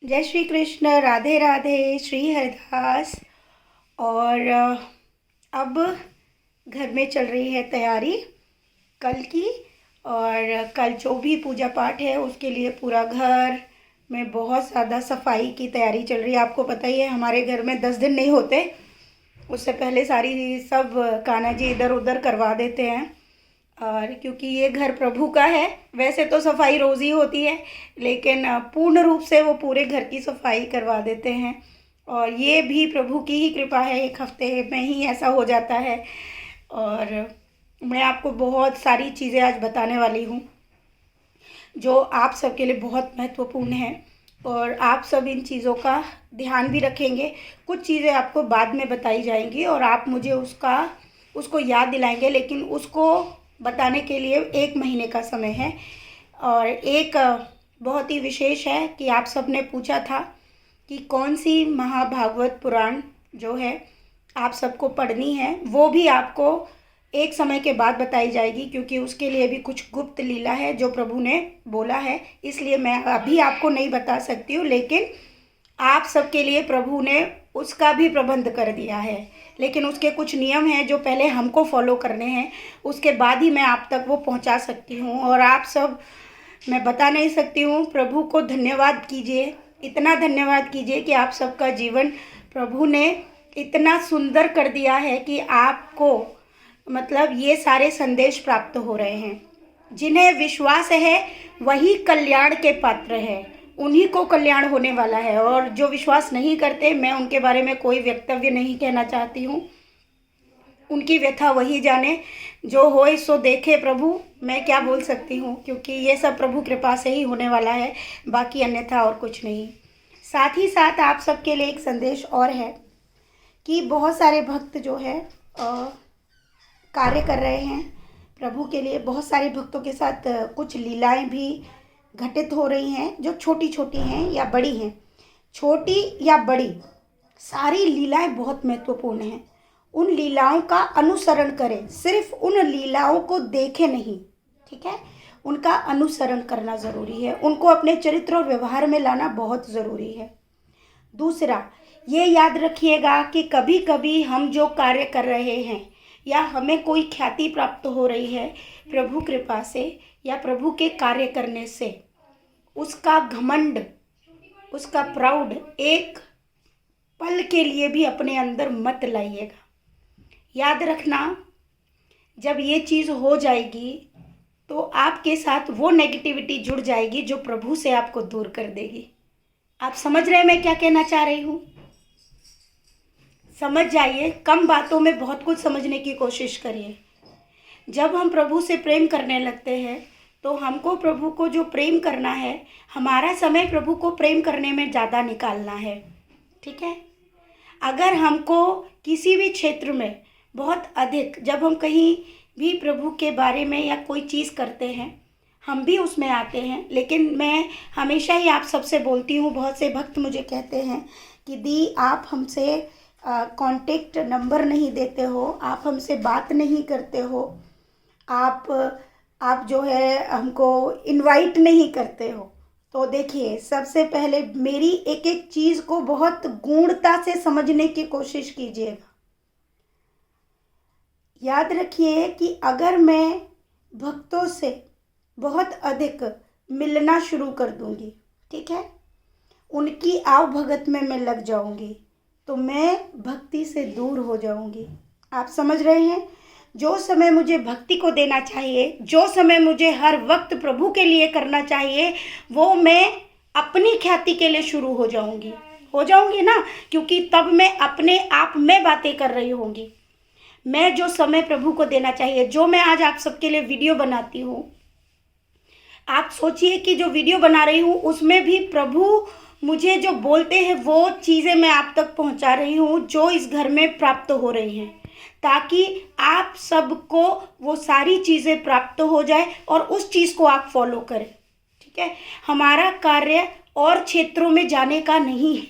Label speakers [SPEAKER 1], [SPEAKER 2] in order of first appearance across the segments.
[SPEAKER 1] जय श्री कृष्ण। राधे राधे। श्री हरिदास। और अब घर में चल रही है तैयारी कल की। और कल जो भी पूजा पाठ है उसके लिए पूरा घर में बहुत ज़्यादा सफाई की तैयारी चल रही है। आपको पता ही है हमारे घर में 10 दिन नहीं होते, उससे पहले सारी सब कान्हा जी इधर उधर करवा देते हैं। और क्योंकि ये घर प्रभु का है, वैसे तो सफाई रोज़ ही होती है, लेकिन पूर्ण रूप से वो पूरे घर की सफाई करवा देते हैं। और ये भी प्रभु की ही कृपा है, एक हफ्ते में ही ऐसा हो जाता है। और मैं आपको बहुत सारी चीज़ें आज बताने वाली हूँ जो आप सबके लिए बहुत महत्वपूर्ण है, और आप सब इन चीज़ों का ध्यान भी रखेंगे। कुछ चीज़ें आपको बाद में बताई जाएंगी और आप मुझे उसको याद दिलाएंगे, लेकिन उसको बताने के लिए 1 महीने का समय है। और एक बहुत ही विशेष है कि आप सब ने पूछा था कि कौन सी महाभागवत पुराण जो है आप सबको पढ़नी है, वो भी आपको एक समय के बाद बताई जाएगी, क्योंकि उसके लिए भी कुछ गुप्त लीला है जो प्रभु ने बोला है। इसलिए मैं अभी आपको नहीं बता सकती हूँ, लेकिन आप सबके लिए प्रभु ने उसका भी प्रबंध कर दिया है। लेकिन उसके कुछ नियम हैं जो पहले हमको फॉलो करने हैं, उसके बाद ही मैं आप तक वो पहुंचा सकती हूं। और आप सब, मैं बता नहीं सकती हूं, प्रभु को धन्यवाद कीजिए, इतना धन्यवाद कीजिए कि आप सबका जीवन प्रभु ने इतना सुंदर कर दिया है कि आपको मतलब ये सारे संदेश प्राप्त हो रहे हैं। जिन्हें विश्वास है वही कल्याण के पात्र है, उन्हीं को कल्याण होने वाला है। और जो विश्वास नहीं करते, मैं उनके बारे में कोई वक्तव्य नहीं कहना चाहती हूँ, उनकी व्यथा वही जाने, जो होए सो देखे प्रभु। मैं क्या बोल सकती हूँ, क्योंकि ये सब प्रभु कृपा से ही होने वाला है, बाकी अन्यथा और कुछ नहीं। साथ ही साथ आप सबके लिए एक संदेश और है कि बहुत सारे भक्त जो है कार्य कर रहे हैं प्रभु के लिए। बहुत सारे भक्तों के साथ कुछ लीलाएं भी घटित हो रही हैं, जो छोटी छोटी हैं या बड़ी हैं। छोटी या बड़ी सारी लीलाएं बहुत महत्वपूर्ण हैं। उन लीलाओं का अनुसरण करें, सिर्फ उन लीलाओं को देखें नहीं, ठीक है। उनका अनुसरण करना ज़रूरी है, उनको अपने चरित्र और व्यवहार में लाना बहुत ज़रूरी है। दूसरा, ये याद रखिएगा कि कभी कभी हम जो कार्य कर रहे हैं या हमें कोई ख्याति प्राप्त हो रही है प्रभु कृपा से या प्रभु के कार्य करने से, उसका घमंड, उसका प्राउड एक पल के लिए भी अपने अंदर मत लाइएगा। याद रखना, जब ये चीज़ हो जाएगी तो आपके साथ वो नेगेटिविटी जुड़ जाएगी जो प्रभु से आपको दूर कर देगी। आप समझ रहे हैं मैं क्या कहना चाह रही हूँ? समझ जाइए, कम बातों में बहुत कुछ समझने की कोशिश करिए। जब हम प्रभु से प्रेम करने लगते हैं तो हमको प्रभु को जो प्रेम करना है, हमारा समय प्रभु को प्रेम करने में ज़्यादा निकालना है, ठीक है। अगर हमको किसी भी क्षेत्र में बहुत अधिक, जब हम कहीं भी प्रभु के बारे में या कोई चीज़ करते हैं, हम भी उसमें आते हैं। लेकिन मैं हमेशा ही आप सबसे बोलती हूँ, बहुत से भक्त मुझे कहते हैं कि दी आप हमसे कांटेक्ट नंबर नहीं देते हो, आप हमसे बात नहीं करते हो, आप जो है हमको इनवाइट नहीं करते हो। तो देखिए, सबसे पहले मेरी एक एक चीज़ को बहुत गूढ़ता से समझने की कोशिश कीजिएगा। याद रखिए कि अगर मैं भक्तों से बहुत अधिक मिलना शुरू कर दूंगी, ठीक है, उनकी आवभगत में मैं लग जाऊंगी, तो मैं भक्ति से दूर हो जाऊंगी। आप समझ रहे हैं? जो समय मुझे भक्ति को देना चाहिए, जो समय मुझे हर वक्त प्रभु के लिए करना चाहिए, वो मैं अपनी ख्याति के लिए शुरू हो जाऊंगी ना, क्योंकि तब मैं अपने आप में बातें कर रही होंगी। मैं जो समय प्रभु को देना चाहिए, जो मैं आज आप सबके लिए वीडियो बनाती हूँ, आप सोचिए कि जो वीडियो बना रही हूँ उसमें भी प्रभु मुझे जो बोलते हैं वो चीज़ें मैं आप तक पहुँचा रही हूँ, जो इस घर में प्राप्त हो रही हैं, ताकि आप सबको वो सारी चीज़ें प्राप्त हो जाए और उस चीज़ को आप फॉलो करें, ठीक है। हमारा कार्य और क्षेत्रों में जाने का नहीं है।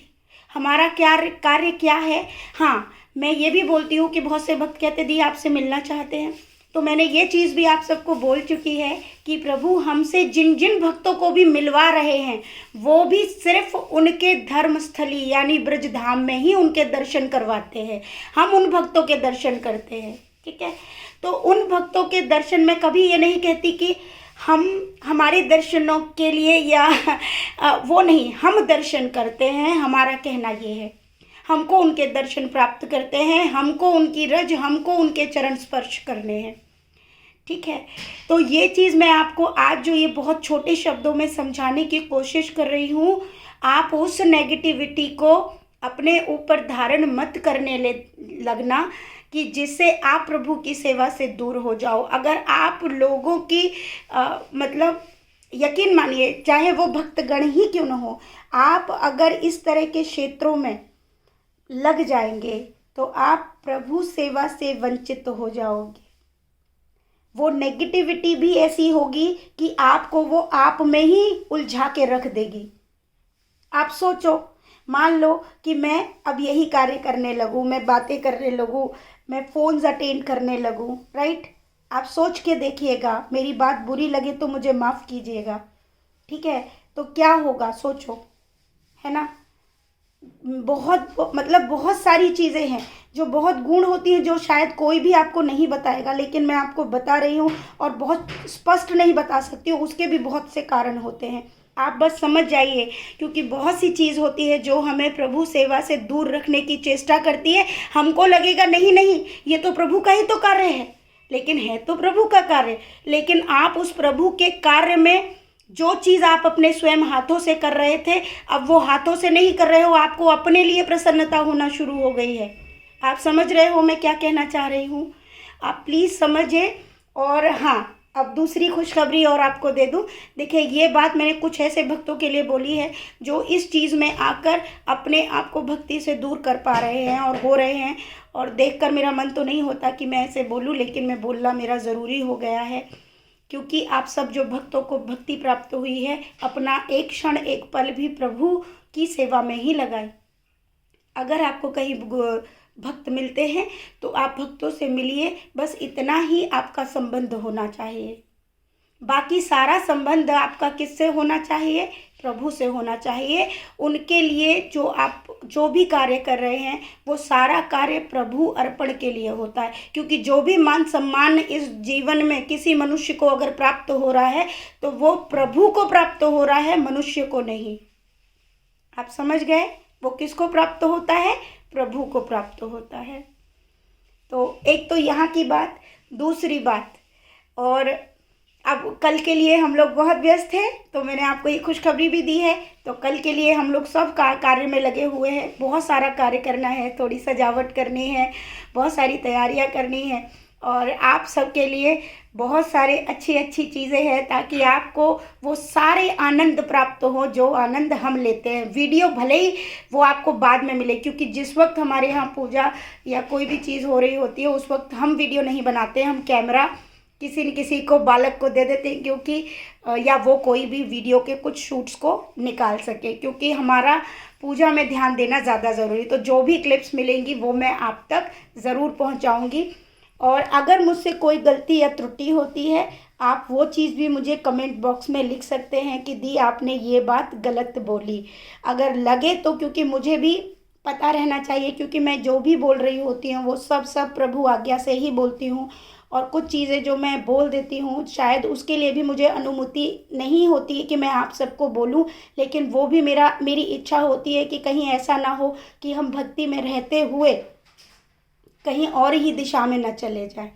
[SPEAKER 1] हमारा कार्य क्या है? हाँ, मैं ये भी बोलती हूँ कि बहुत से भक्त कहते दी आपसे मिलना चाहते हैं, तो मैंने ये चीज़ भी आप सबको बोल चुकी है कि प्रभु हमसे जिन जिन भक्तों को भी मिलवा रहे हैं वो भी सिर्फ उनके धर्मस्थली यानी ब्रजधाम में ही उनके दर्शन करवाते हैं। हम उन भक्तों के दर्शन करते हैं, ठीक है। तो उन भक्तों के दर्शन में कभी ये नहीं कहती कि हम हमारे दर्शनों के लिए या वो नहीं, हम दर्शन करते हैं। हमारा कहना ये है हमको उनके दर्शन प्राप्त करते हैं, हमको उनकी रज, हमको उनके चरण स्पर्श करने हैं, ठीक है। तो ये चीज़ मैं आपको आज जो ये बहुत छोटे शब्दों में समझाने की कोशिश कर रही हूँ, आप उस नेगेटिविटी को अपने ऊपर धारण मत करने लगना कि जिससे आप प्रभु की सेवा से दूर हो जाओ। अगर आप लोगों की मतलब यकीन मानिए, चाहे वो भक्तगण ही क्यों न हो, आप अगर इस तरह के क्षेत्रों में लग जाएंगे तो आप प्रभु सेवा से वंचित हो जाओगे। वो नेगेटिविटी भी ऐसी होगी कि आपको वो आप में ही उलझा के रख देगी। आप सोचो, मान लो कि मैं अब यही कार्य करने लगूँ, मैं बातें करने लगूँ, मैं फ़ोन्स अटेंड करने लगूँ, राइट। आप सोच के देखिएगा, मेरी बात बुरी लगे तो मुझे माफ़ कीजिएगा, ठीक है। तो क्या होगा सोचो, है ना। बहुत सारी चीज़ें हैं जो बहुत गुण होती हैं जो शायद कोई भी आपको नहीं बताएगा, लेकिन मैं आपको बता रही हूँ और बहुत स्पष्ट नहीं बता सकती हूँ। उसके भी बहुत से कारण होते हैं, आप बस समझ जाइए। क्योंकि बहुत सी चीज़ होती है जो हमें प्रभु सेवा से दूर रखने की चेष्टा करती है। हमको लगेगा नहीं नहीं, ये तो प्रभु का ही तो कार्य है, लेकिन है तो प्रभु का कार्य। लेकिन आप उस प्रभु के कार्य में जो चीज़ आप अपने स्वयं हाथों से कर रहे थे, अब वो हाथों से नहीं कर रहे हो, आपको अपने लिए प्रसन्नता होना शुरू हो गई है। आप समझ रहे हो मैं क्या कहना चाह रही हूँ? आप प्लीज़ समझिए। और हाँ, अब दूसरी खुशखबरी और आपको दे दूँ। देखिए, ये बात मैंने कुछ ऐसे भक्तों के लिए बोली है जो इस चीज़ में आकर अपने आप को भक्ति से दूर कर पा रहे हैं और हो रहे हैं, और देखकर मेरा मन तो नहीं होता कि मैं ऐसे बोलूँ, लेकिन मैं बोलना मेरा ज़रूरी हो गया है। क्योंकि आप सब जो भक्तों को भक्ति प्राप्त हुई है, अपना एक क्षण एक पल भी प्रभु की सेवा में ही लगाएं। अगर आपको कहीं भक्त मिलते हैं तो आप भक्तों से मिलिए, बस इतना ही आपका संबंध होना चाहिए। बाकी सारा संबंध आपका किससे होना चाहिए? प्रभु से होना चाहिए। उनके लिए जो भी कार्य कर रहे हैं वो सारा कार्य प्रभु अर्पण के लिए होता है। क्योंकि जो भी मान सम्मान इस जीवन में किसी मनुष्य को अगर प्राप्त हो रहा है तो वो प्रभु को प्राप्त हो रहा है, मनुष्य को नहीं। आप समझ गए? वो किसको प्राप्त होता है? प्रभु को प्राप्त होता है। तो एक तो यहाँ की बात। दूसरी बात, और अब कल के लिए हम लोग बहुत व्यस्त हैं, तो मैंने आपको ये खुशखबरी भी दी है। तो कल के लिए हम लोग सब कार्य में लगे हुए हैं। बहुत सारा कार्य करना है, थोड़ी सजावट करनी है, बहुत सारी तैयारियां करनी है, और आप सबके लिए बहुत सारे अच्छी चीज़ें हैं, ताकि आपको वो सारे आनंद प्राप्त हो जो आनंद हम लेते हैं। वीडियो भले ही वो आपको बाद में मिले, क्योंकि जिस वक्त हमारे यहाँ पूजा या कोई भी चीज़ हो रही होती है उस वक्त हम वीडियो नहीं बनाते हैं। हम कैमरा किसी न किसी को, बालक को दे देते हैं, क्योंकि या वो कोई भी वीडियो के कुछ शूट्स को निकाल सके, क्योंकि हमारा पूजा में ध्यान देना ज़्यादा ज़रूरी। तो जो भी क्लिप्स मिलेंगी वो मैं आप तक ज़रूर पहुंचाऊंगी। और अगर मुझसे कोई गलती या त्रुटि होती है, आप वो चीज़ भी मुझे कमेंट बॉक्स में लिख सकते हैं कि दी आपने ये बात गलत बोली। अगर लगे तो, क्योंकि मुझे भी पता रहना चाहिए, क्योंकि मैं जो भी बोल रही होती हूँ वो सब प्रभु आज्ञा से ही बोलती हूँ। और कुछ चीज़ें जो मैं बोल देती हूँ शायद उसके लिए भी मुझे अनुमति नहीं होती है कि मैं आप सबको बोलूँ, लेकिन वो भी मेरी इच्छा होती है कि कहीं ऐसा ना हो कि हम भक्ति में रहते हुए कहीं और ही दिशा में न चले जाएं।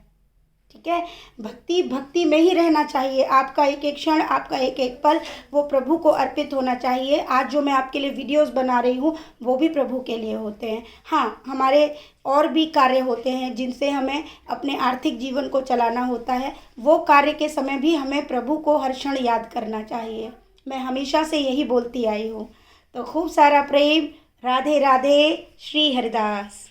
[SPEAKER 1] ठीक है, भक्ति में ही रहना चाहिए। आपका एक एक क्षण, आपका एक एक पल वो प्रभु को अर्पित होना चाहिए। आज जो मैं आपके लिए वीडियोस बना रही हूँ वो भी प्रभु के लिए होते हैं। हाँ, हमारे और भी कार्य होते हैं जिनसे हमें अपने आर्थिक जीवन को चलाना होता है। वो कार्य के समय भी हमें प्रभु को हर क्षण याद करना चाहिए। मैं हमेशा से यही बोलती आई हूँ। तो खूब सारा प्रेम। राधे राधे। श्री हरिदास।